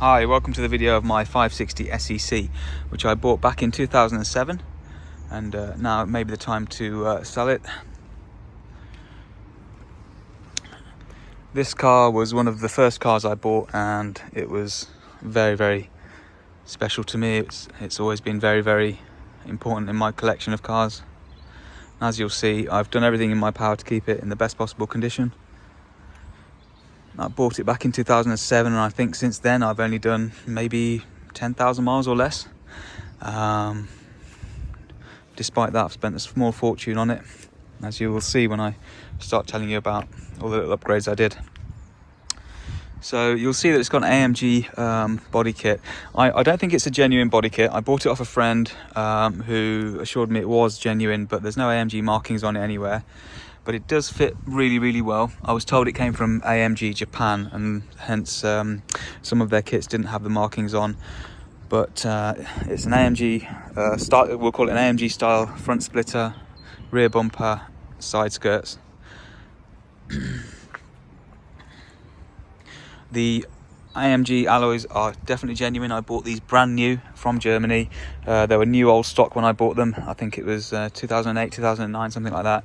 Hi, welcome to the video of my 560 SEC, which I bought back in 2007, and now it may be the time to sell it. This car was one of the first cars I bought, and it was very, very special to me. It's always been very, very important in my collection of cars. As you'll see, I've done everything in my power to keep it in the best possible condition. I bought it back in 2007, and I think since then I've only done maybe 10,000 miles or less. Despite that, I've spent a small fortune on it, as you will see when I start telling you about all the little upgrades I did. So you'll see that it's got an AMG body kit. I don't think it's a genuine body kit. I bought it off a friend who assured me it was genuine, but there's no AMG markings on it anywhere. But it does fit really, really well. I was told it came from AMG Japan, and hence some of their kits didn't have the markings on. But it's an AMG style, we'll call it an AMG style front splitter, rear bumper, side skirts. The AMG alloys are definitely genuine. I bought these brand new from Germany. They were new old stock when I bought them. I think it was 2008, 2009, something like that.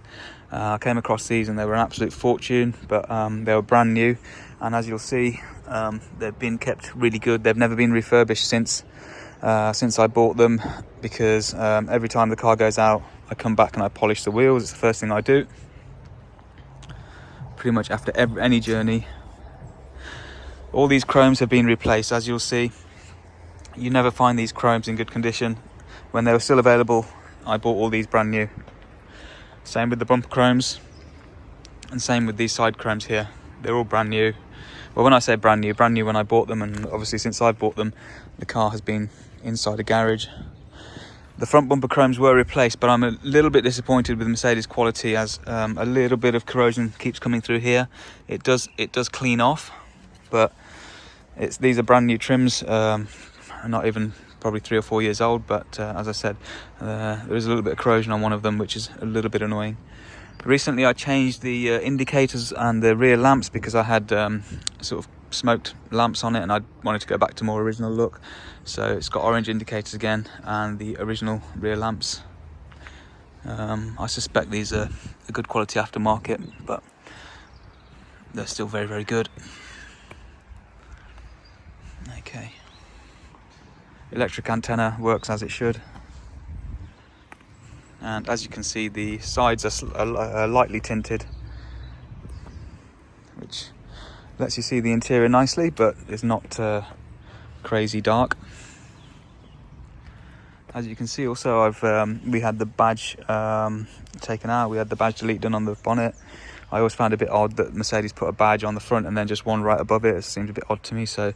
I came across these and they were an absolute fortune, but they were brand new. And as you'll see, they've been kept really good. They've never been refurbished since I bought them, because every time the car goes out, I come back and I polish the wheels. It's the first thing I do. Pretty much after any journey. All these chromes have been replaced, as you'll see. You never find these chromes in good condition. When they were still available, I bought all these brand new. Same with the bumper chromes, and same with these side chromes here. They're all brand new. Well, when I say brand new when I bought them, and obviously since I've bought them, the car has been inside a garage. The front bumper chromes were replaced, but I'm a little bit disappointed with Mercedes quality, as a little bit of corrosion keeps coming through here. It does clean off, but these are brand new trims, not even probably 3 or 4 years old, but as I said, there is a little bit of corrosion on one of them, which is a little bit annoying. Recently I changed the indicators and the rear lamps, because I had sort of smoked lamps on it, and I wanted to go back to more original look. So it's got orange indicators again, and the original rear lamps. I suspect these are a good quality aftermarket, but they're still very, very good. Okay. Electric antenna works as it should, and as you can see, the sides are lightly tinted, which lets you see the interior nicely, but it's not crazy dark. As you can see, also we had the badge taken out. We had the badge delete done on the bonnet. I always found it a bit odd that Mercedes put a badge on the front and then just one right above it. It seemed a bit odd to me, so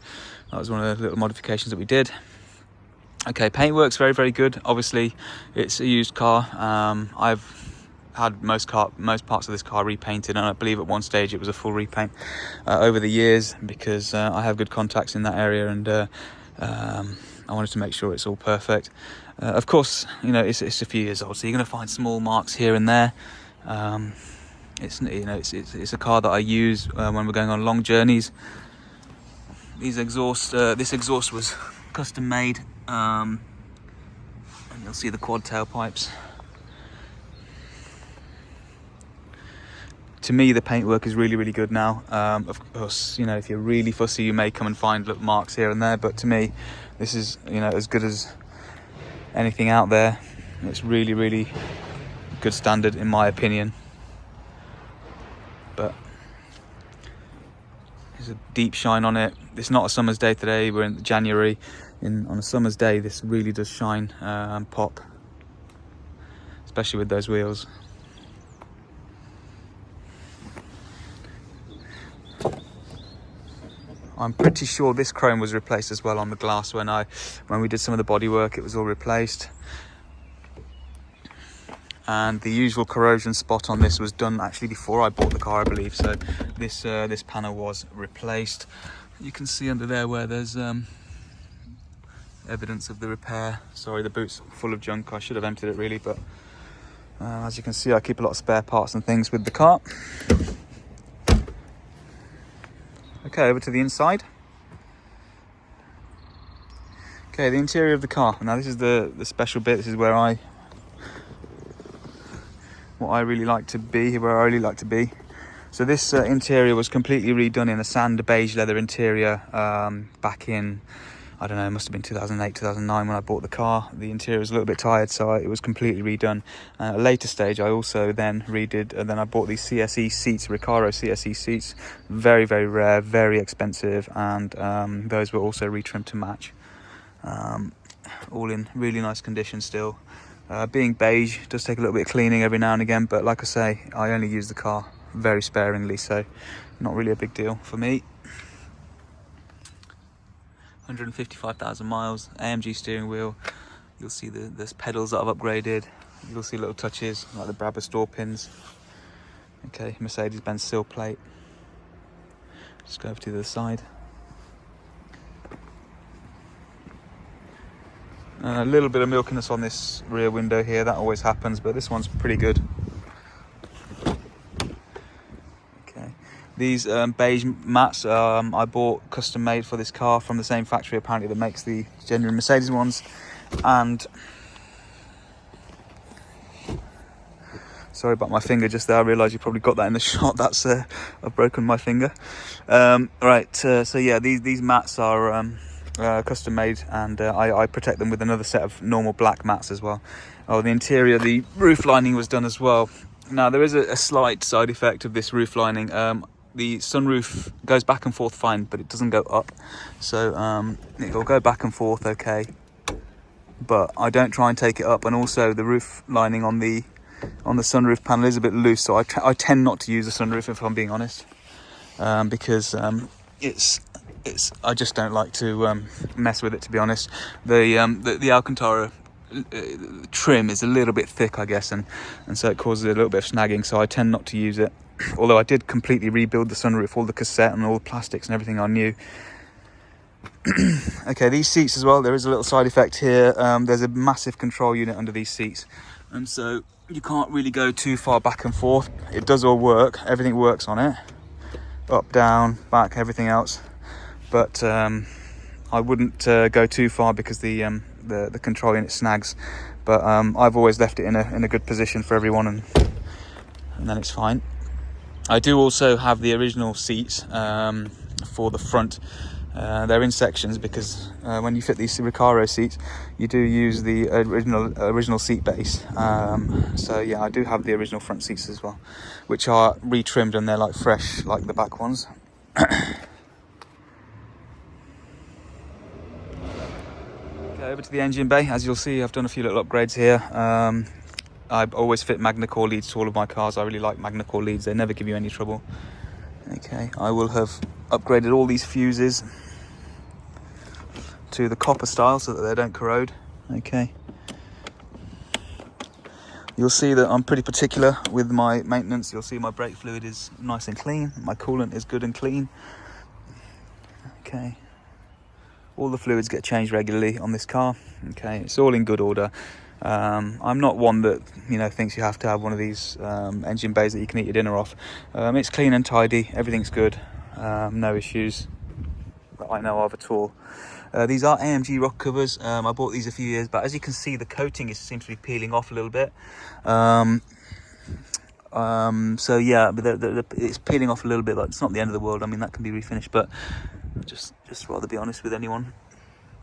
that was one of the little modifications that we did. Okay, paintwork's very, very good. Obviously, it's a used car. I've had most parts of this car repainted, and I believe at one stage it was a full repaint over the years, because I have good contacts in that area, and I wanted to make sure it's all perfect. Of course, you know, it's a few years old, so you're going to find small marks here and there. It's a car that I use when we're going on long journeys. This exhaust was custom made, and you'll see the quad tailpipes. To me, the paintwork is really, really good now. Of course, you know, if you're really fussy, you may come and find little marks here and there, but to me, this is, you know, as good as anything out there. It's really, really good standard, in my opinion. But there's a deep shine on it. It's not a summer's day today. We're in January. On a summer's day, this really does shine and pop, especially with those wheels. I'm pretty sure this chrome was replaced as well on the glass. When we did some of the bodywork, it was all replaced. And the usual corrosion spot on this was done actually before I bought the car, I believe. So this panel was replaced. You can see under there where there's evidence of the repair. Sorry, the boot's full of junk. I should have emptied it really, but as you can see, I keep a lot of spare parts and things with the car. Okay, over to the inside. Okay, the interior of the car. Now this is the special bit. This is where what I really like to be, where I really like to be. So this interior was completely redone in a sand beige leather interior back in, I don't know, it must have been 2008, 2009 when I bought the car. The interior was a little bit tired, so it was completely redone. At a later stage, I also then redid, and then I bought these CSE seats, Recaro CSE seats. Very, very rare, very expensive, and those were also retrimmed to match. All in really nice condition still. Being beige does take a little bit of cleaning every now and again, but like I say, I only use the car very sparingly, so not really a big deal for me. 155,000 miles, AMG steering wheel. You'll see the pedals that I've upgraded. You'll see little touches like the Brabus door pins. Okay, Mercedes-Benz sill plate. Just go over to the side. A little bit of milkiness on this rear window here, that always happens, but this one's pretty good. Okay, these beige mats I bought custom made for this car from the same factory apparently that makes the genuine Mercedes ones. And sorry about my finger just there, I realise you probably got that in the shot. That's I've broken my finger. So yeah, these mats are custom made, and I protect them with another set of normal black mats as well. Oh, the interior, the roof lining was done as well. Now there is a slight side effect of this roof lining. The sunroof goes back and forth fine, but it doesn't go up, so it'll go back and forth okay, but I don't try and take it up. And also the roof lining on the sunroof panel is a bit loose, so I tend not to use the sunroof, if I'm being honest, because I just don't like to mess with it, to be honest. The Alcantara trim is a little bit thick, I guess, and so it causes a little bit of snagging, so I tend not to use it. Although I did completely rebuild the sunroof, all the cassette and all the plastics and everything are new. Okay, these seats as well, there is a little side effect here. There's a massive control unit under these seats, and so you can't really go too far back and forth. It does all work, everything works on it, up, down, back, everything else. But I wouldn't go too far because the control unit snags. But I've always left it in a good position for everyone, and then it's fine. I do also have the original seats for the front. They're in sections because when you fit these Recaro seats, you do use the original seat base. So yeah, I do have the original front seats as well, which are retrimmed and they're like fresh, like the back ones. Over to the engine bay. As you'll see, I've done a few little upgrades here. I always fit Magna Core leads to all of my cars. I really like Magna Core leads, they never give you any trouble. Okay, I will have upgraded all these fuses to the copper style so that they don't corrode. Okay, you'll see that I'm pretty particular with my maintenance. You'll see my brake fluid is nice and clean, my coolant is good and clean. Okay, all the fluids get changed regularly on this car. Okay, it's all in good order. I'm not one that thinks you have to have one of these engine bays that you can eat your dinner off. It's clean and tidy, everything's good, no issues that I know of at all. These are AMG rock covers. I bought these a few years back. As you can see, the coating seems to be peeling off a little bit. So yeah, but it's peeling off a little bit. But it's not the end of the world. I mean, that can be refinished, but just rather be honest with anyone.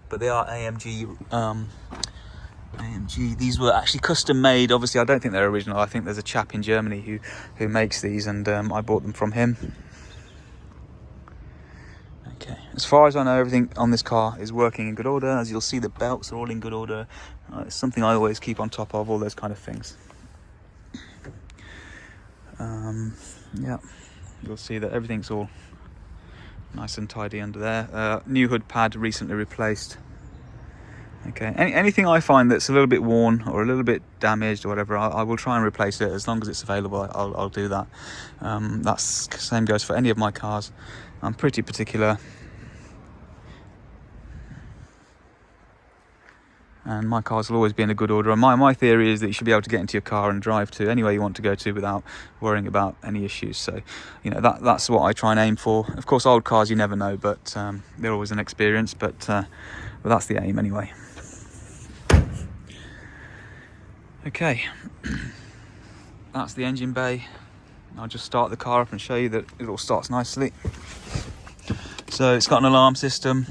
But they are AMG. AMG. These were actually custom made. Obviously, I don't think they're original. I think there's a chap in Germany who makes these, and I bought them from him. Okay. As far as I know, everything on this car is working in good order. As you'll see, the belts are all in good order. It's something I always keep on top of. All those kind of things. Yeah. You'll see that everything's all nice and tidy under there. New hood pad recently replaced. Okay, anything I find that's a little bit worn or a little bit damaged or whatever, I will try and replace it. As long as it's available, I'll do that. That's the same goes for any of my cars. I'm pretty particular, and my cars will always be in a good order. And my theory is that you should be able to get into your car and drive to anywhere you want to go to without worrying about any issues. So that's what I try and aim for. Of course, old cars you never know, but they're always an experience. But but that's the aim anyway. Okay, that's the engine bay. I'll just start the car up and show you that it all starts nicely. So it's got an alarm system.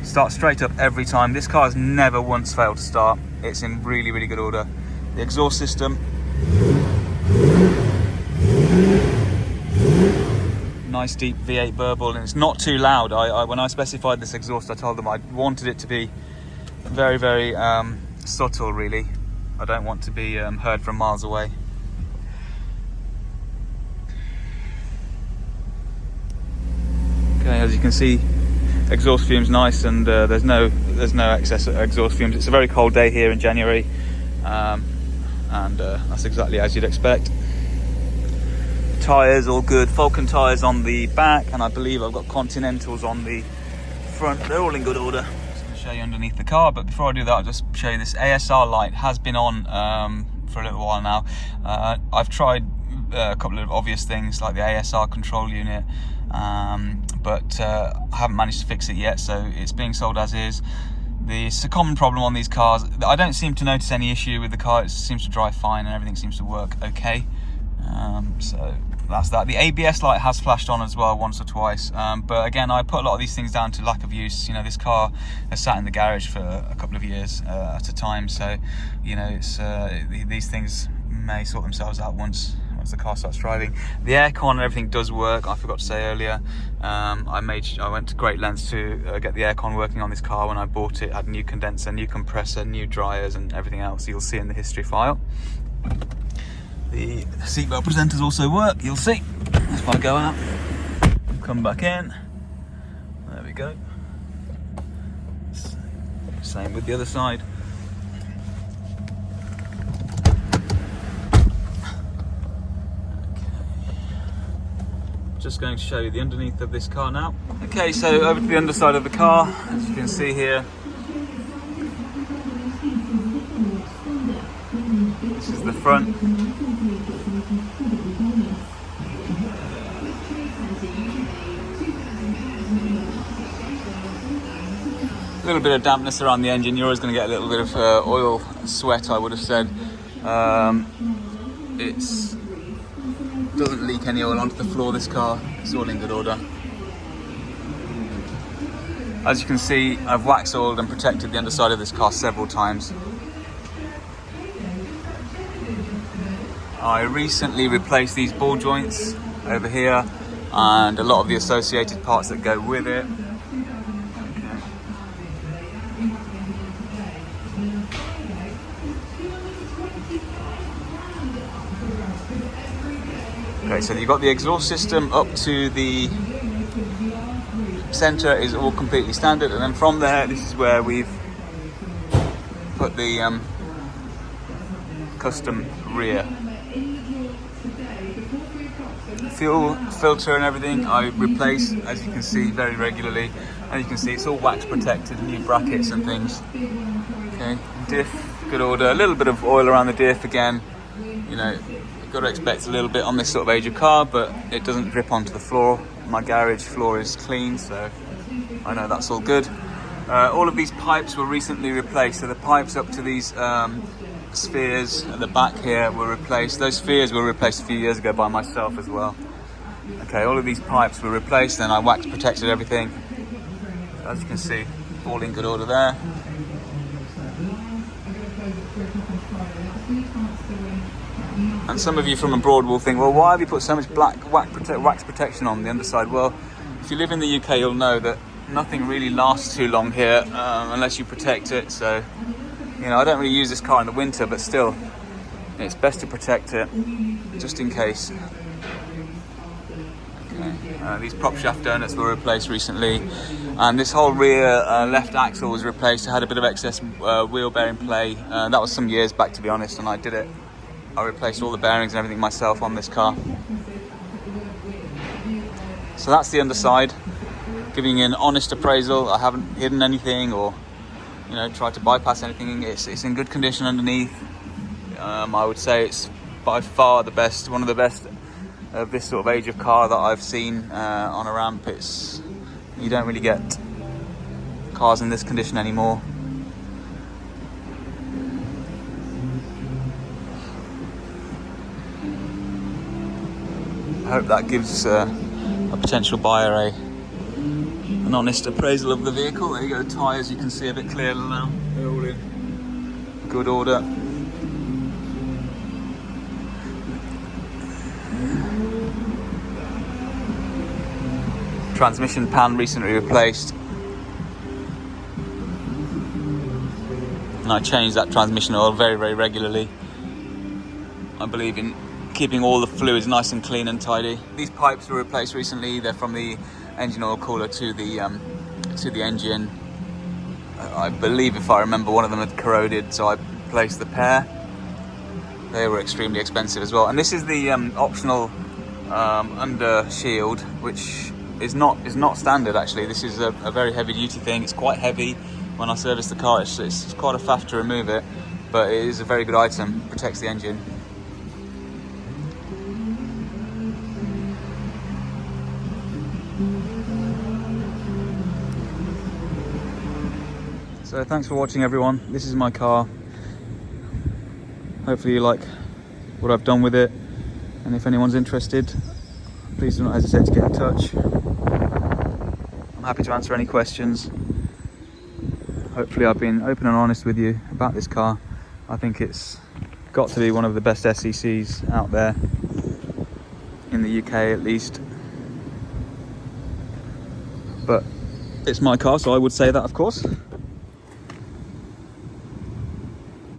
Starts straight up every time. This car has never once failed to start. It's in really, really good order. The exhaust system. Nice deep V8 burble, and it's not too loud. When I specified this exhaust, I told them I wanted it to be very, very subtle, really. I don't want to be heard from miles away. Okay, as you can see, exhaust fumes nice, and there's no excess exhaust fumes. It's a very cold day here in January, and that's exactly as you'd expect. Tyres all good. Falcon tyres on the back, and I believe I've got Continentals on the front. They're all in good order. Just going to show you underneath the car, but before I do that, I'll just show you this ASR light. Has been on for a little while now. I've tried a couple of obvious things like the ASR control unit, but I haven't managed to fix it yet, so it's being sold as is. It's a common problem on these cars. I don't seem to notice any issue with the car. It seems to drive fine and everything seems to work okay. So that's that. The ABS light has flashed on as well once or twice, but again, I put a lot of these things down to lack of use. You know, this car has sat in the garage for a couple of years at a time, so you know, it's these things may sort themselves out once the car starts driving. The aircon and everything does work. I forgot to say earlier, I went to great lengths to get the aircon working on this car when I bought it. It had new condenser, new compressor, new dryers and everything else you'll see in the history file. The seatbelt presenters also work, you'll see. If I go out, come back in, there we go. Same with the other side. Just going to show you the underneath of this car now. Okay, so over to the underside of the car, as you can see here. This is the front. A little bit of dampness around the engine. You're always going to get a little bit of oil sweat, I would have said. It doesn't leak any oil onto the floor, this car. It's all in good order. As you can see, I've wax oiled and protected the underside of this car several times. I recently replaced these ball joints over here and a lot of the associated parts that go with it. Okay, so you've got the exhaust system up to the centre is all completely standard, and then from there, this is where we've put the custom rear. Fuel filter and everything I replace, as you can see, very regularly. And you can see it's all wax protected, new brackets and things. Okay, diff, good order. A little bit of oil around the diff again. You know, you've got to expect a little bit on this sort of age of car, but it doesn't drip onto the floor. My garage floor is clean, so I know that's all good. All of these pipes were recently replaced, so the pipes up to these spheres at the back here were replaced. Those spheres were replaced a few years ago by myself as well. Okay, all of these pipes were replaced, and I wax protected everything. As you can see, all in good order there. And some of you from abroad will think, well, why have you put so much black wax protection on the underside? Well, if you live in the UK, you'll know that nothing really lasts too long here unless you protect it. So, you know, I don't really use this car in the winter, but still, it's best to protect it just in case. Okay. These prop shaft donuts were replaced recently, and this whole rear left axle was replaced. I had a bit of excess wheel bearing play. That was some years back, to be honest, and I did it. I replaced all the bearings and everything myself on this car. So that's the underside, giving you an honest appraisal. I haven't hidden anything or, you know, tried to bypass anything. It's in good condition underneath. I would say it's by far the best, one of the best of this sort of age of car that I've seen on a ramp. It's, You don't really get cars in this condition anymore. I hope that gives a potential buyer an honest appraisal of the vehicle. There you go, tyres you can see a bit clearer now. They're all in good order. Transmission pan recently replaced, and I change that transmission oil very, very regularly. I believe in keeping all the fluids nice and clean and tidy. These pipes were replaced recently. They're from the engine oil cooler to the engine. I believe, if I remember, one of them had corroded, so I replaced the pair. They were extremely expensive as well. And this is the optional under shield, which is not standard actually. This is a very heavy duty thing. It's quite heavy. When I service the car, it's quite a faff to remove it, but it is a very good item. Protects the engine. So thanks for watching, everyone. This is my car. Hopefully you like what I've done with it, and if anyone's interested, please do not hesitate to get in touch. I'm happy to answer any questions. Hopefully I've been open and honest with you about this car. I think it's got to be one of the best SECs out there, in the UK at least. But it's my car, so I would say that, of course.